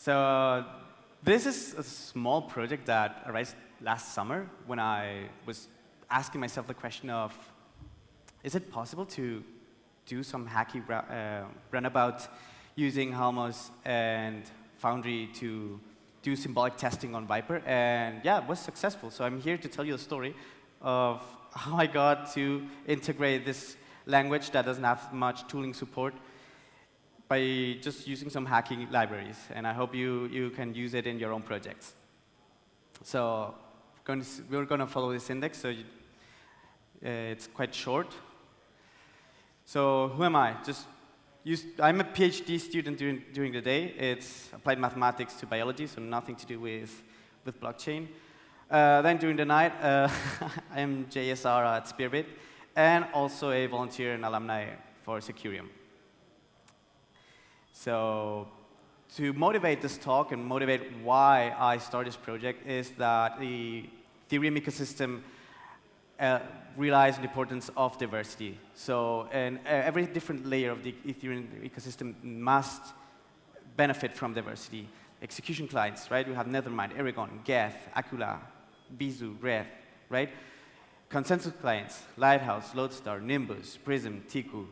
So this is a small project that arose last summer when I was asking myself the question of, is it possible to do some hacky runabout using Halmos and Foundry to do symbolic testing on Vyper? And yeah, it was successful. So I'm here to tell you a story of how I got to integrate this language that doesn't have much tooling support by just using some hacking libraries. And I hope you can use it in your own projects. So we're going to follow this index. So it's quite short. So who am I? I'm a PhD student during the day. It's applied mathematics to biology, so nothing to do with blockchain. Then during the night, I'm JSR at Spearbit, and also a volunteer and alumni for Securium. So to motivate this talk and motivate why I started this project is that the Ethereum ecosystem realize the importance of diversity. So every different layer of the Ethereum ecosystem must benefit from diversity. Execution clients, right? We have Nethermind, Aragon, Geth, Aquila, Bizu, Red, right? Consensus clients, Lighthouse, Lodestar, Nimbus, Prism, Tiku.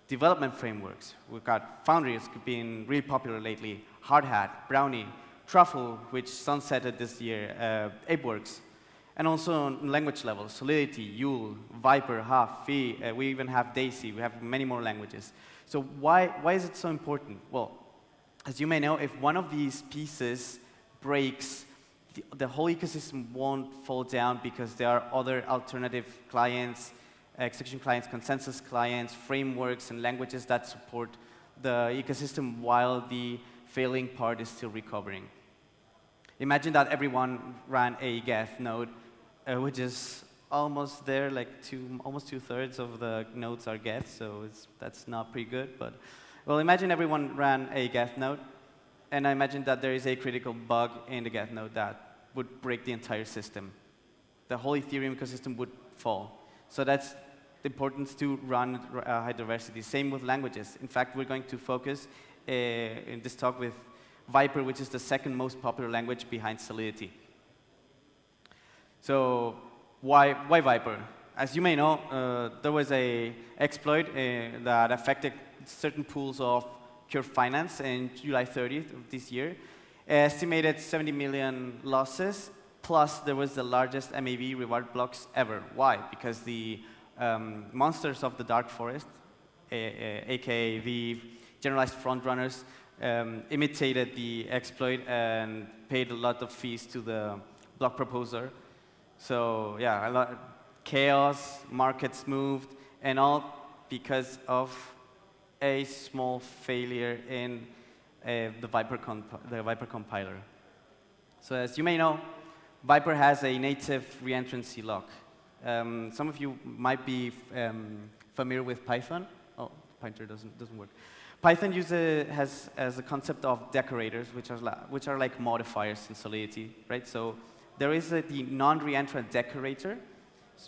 Development frameworks. We've got Foundry, it's been really popular lately. Hardhat, Brownie, Truffle, which sunsetted this year, ApeWorks. And also on language level, Solidity, Yule, Vyper, Huff, Phi, we even have Daisy, we have many more languages. So why is it so important? Well, as you may know, if one of these pieces breaks, the whole ecosystem won't fall down because there are other alternative clients, execution clients, consensus clients, frameworks, and languages that support the ecosystem while the failing part is still recovering. Imagine that everyone ran a Geth node, which is almost there, like almost 2/3 of the nodes are Geth, so that's not pretty good. But well, imagine everyone ran a Geth node, and I imagine that there is a critical bug in the Geth node that would break the entire system. The whole Ethereum ecosystem would fall. So that's the importance to run high diversity. Same with languages. In fact, we're going to focus in this talk with Vyper, which is the second most popular language behind Solidity. So why Vyper? As you may know, there was an exploit that affected certain pools of Pure Finance in July 30th of this year. Estimated 70 million losses, plus there was the largest MAV reward blocks ever. Why? Because the monsters of the dark forest, aka the generalized frontrunners, imitated the exploit and paid a lot of fees to the block proposer. So yeah, a lot of chaos, markets moved, and all because of a small failure in the Vyper compiler. So as you may know, Vyper has a native reentrancy lock. Some of you might be familiar with Python. Oh, pointer doesn't work. Python has a concept of decorators, which are like modifiers in Solidity, right? So there is the non-reentrant decorator,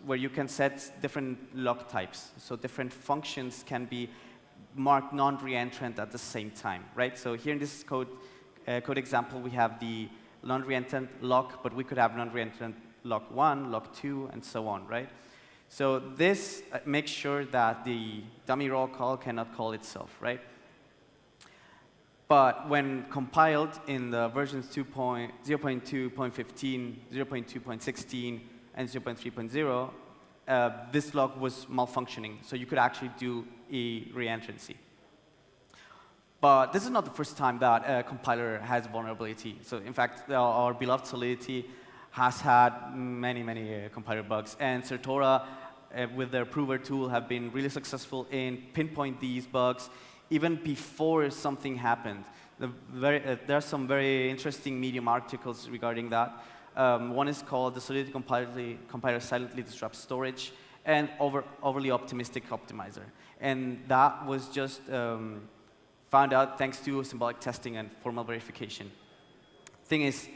where you can set different lock types. So different functions can be marked non-reentrant at the same time, right? So here in this code example, we have the non-reentrant lock, but we could have non-reentrant lock 1, lock 2, and so on, right? So this makes sure that the dummy raw call cannot call itself, right? But when compiled in the versions 0.2.15, 0.2.16, and 0.3.0, this lock was malfunctioning, so you could actually do a reentrancy. But this is not the first time that a compiler has vulnerability. So in fact, our beloved Solidity has had many compiler bugs, and Certora, with their prover tool, have been really successful in pinpoint these bugs even before something happened. There are some very interesting Medium articles regarding that. One is called "The Solidity Compiler Silently Disrupts Storage," and Overly Optimistic Optimizer. And that was just found out thanks to symbolic testing and formal verification. Thing is,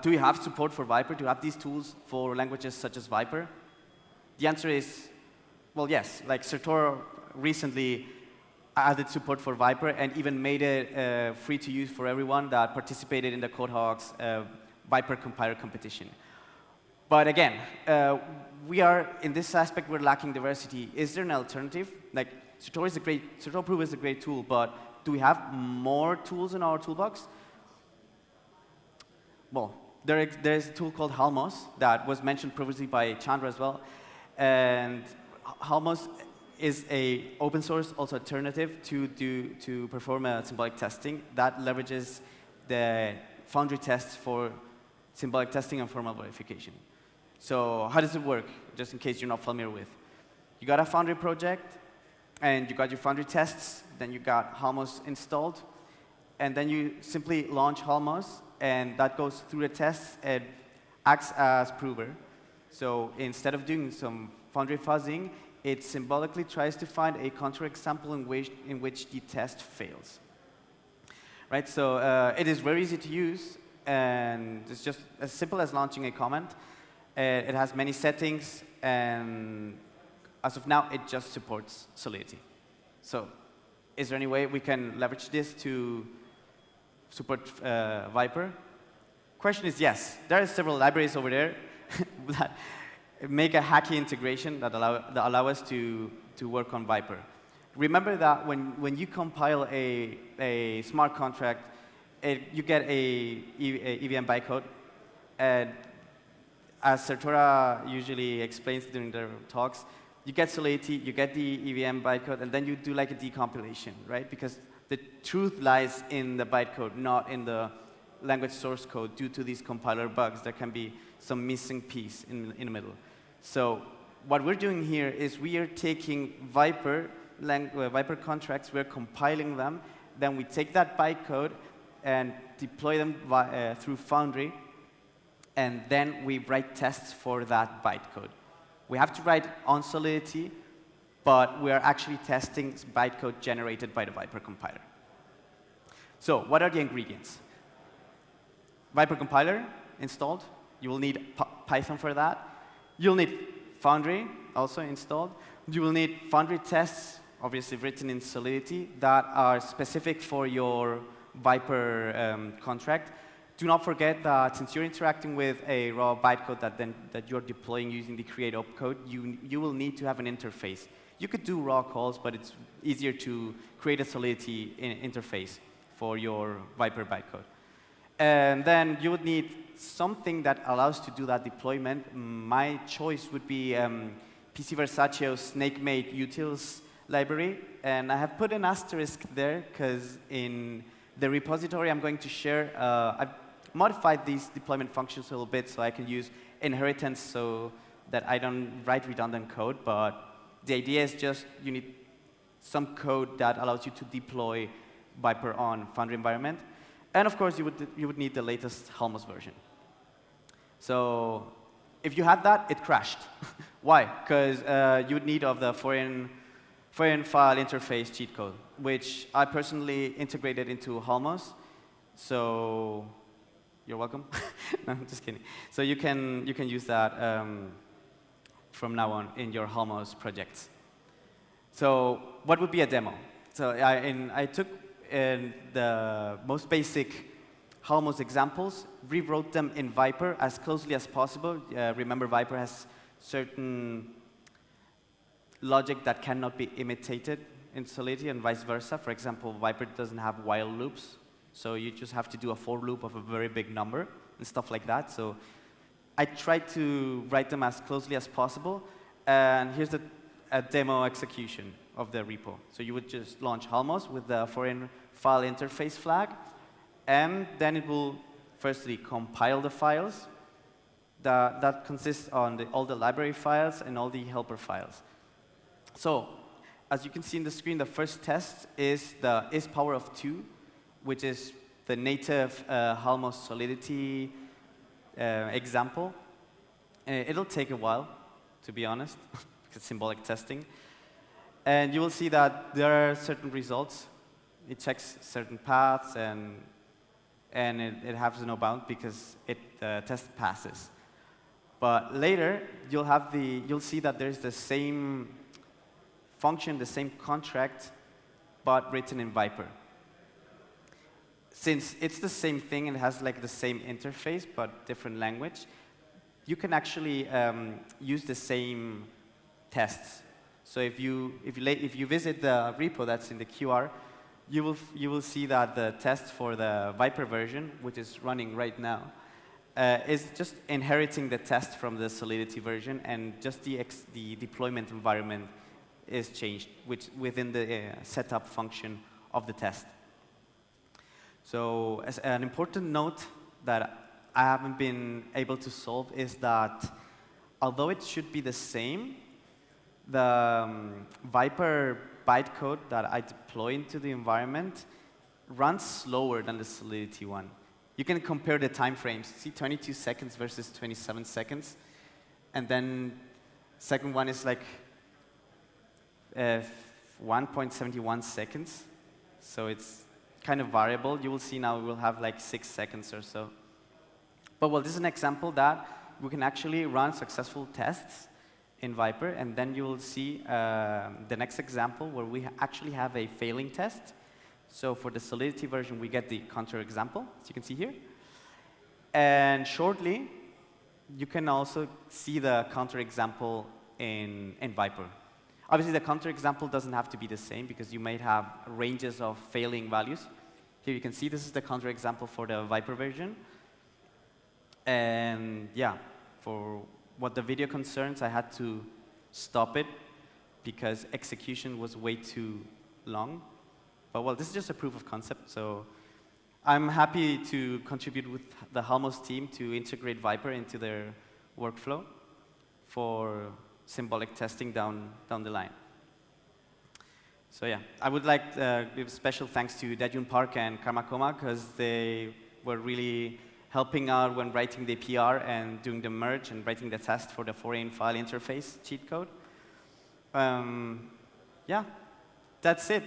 do we have support for Vyper? Do we have these tools for languages such as Vyper? The answer is, well, yes. Like Certora recently added support for Vyper and even made it free to use for everyone that participated in the CodeHawk's Vyper compiler competition. But again, we are, in this aspect, we're lacking diversity. Is there an alternative? Like, Proof is a great tool, but do we have more tools in our toolbox? Well, there's a tool called Halmos that was mentioned previously by Chandra as well. And Halmos is a open source also alternative to perform symbolic testing that leverages the Foundry tests for symbolic testing and formal verification. So how does it work, just in case you're not familiar with? You got a Foundry project, and you got your Foundry tests, then you got Halmos installed, and then you simply launch Halmos, and that goes through the tests and acts as prover. So instead of doing some Foundry fuzzing, it symbolically tries to find a counterexample in which the test fails. Right, so it is very easy to use, and it's just as simple as launching a comment. It has many settings, and as of now, it just supports Solidity. So is there any way we can leverage this to support Vyper? Question is yes. There are several libraries over there that make a hacky integration that allow us to work on Vyper. Remember that when you compile a smart contract, you get a EVM bytecode. And as Sertora usually explains during their talks, you get Solidity, you get the EVM bytecode, and then you do like a decompilation, right? Because the truth lies in the bytecode, not in the language source code. Due to these compiler bugs, there can be some missing piece in the middle. So what we're doing here is we are taking Vyper contracts, we're compiling them, then we take that bytecode and deploy them through Foundry, and then we write tests for that bytecode. We have to write on Solidity, but we are actually testing bytecode generated by the Vyper compiler. So what are the ingredients? Vyper compiler installed. You will need Python for that. You'll need Foundry also installed. You will need Foundry tests, obviously written in Solidity, that are specific for your Vyper contract. Do not forget that since you're interacting with a raw bytecode that you're deploying using the create opcode, you will need to have an interface. You could do raw calls, but it's easier to create a Solidity interface for your Vyper bytecode. And then you would need something that allows to do that deployment. My choice would be PC Versatio's snake-made utils library. And I have put an asterisk there because in the repository I'm going to share, I've modified these deployment functions a little bit so I can use inheritance so that I don't write redundant code. But the idea is just you need some code that allows you to deploy Vyper on Foundry environment. And of course, you would need the latest Halmos version. So if you had that, it crashed. Why? Because you would need of the foreign file interface cheat code, which I personally integrated into Halmos. So you're welcome. No, I'm just kidding. So you can use that from now on in your Halmos projects. So what would be a demo? So I took the most basic Halmos examples, rewrote them in Vyper as closely as possible. Remember, Vyper has certain logic that cannot be imitated in Solidity and vice versa. For example, Vyper doesn't have while loops, so you just have to do a for loop of a very big number and stuff like that. So I tried to write them as closely as possible, and here's a demo execution of the repo. So you would just launch Halmos with the foreign file interface flag, and then it will firstly compile the files. That consists on all the library files and all the helper files. So as you can see in the screen, the first test is the is power of 2, which is the native Halmos Solidity example. It'll take a while, to be honest, because it's symbolic testing. And you will see that there are certain results. It checks certain paths, and it has no bound because the test passes. But later, you'll see that there's the same function, the same contract but written in Vyper. Since it's the same thing and has like the same interface but different language, you can actually use the same tests. So if you visit the repo that's in the QR, you will see that the test for the Vyper version, which is running right now, is just inheriting the test from the Solidity version, and just the deployment environment is changed, which within the setup function of the test. So as an important note that I haven't been able to solve is that although it should be the same, the Vyper bytecode that I deploy into the environment runs slower than the Solidity one. You can compare the time frames. See 22 seconds versus 27 seconds. And then second one is like 1.71 seconds. So it's kind of variable. You will see now we'll have like 6 seconds or so. But well, this is an example that we can actually run successful tests in Vyper, and then you will see the next example where we actually have a failing test. So for the Solidity version, we get the counterexample, as you can see here. And shortly, you can also see the counterexample in Vyper. Obviously, the counterexample doesn't have to be the same because you might have ranges of failing values. Here you can see this is the counterexample for the Vyper version. And yeah, for what the video concerns, I had to stop it because execution was way too long. But well, this is just a proof of concept, so I'm happy to contribute with the Halmos team to integrate Vyper into their workflow for symbolic testing down the line. So yeah, I would like to give special thanks to Dajun Park and Karmakoma because they were really helping out when writing the PR and doing the merge and writing the test for the foreign file interface cheat code. Yeah, that's it.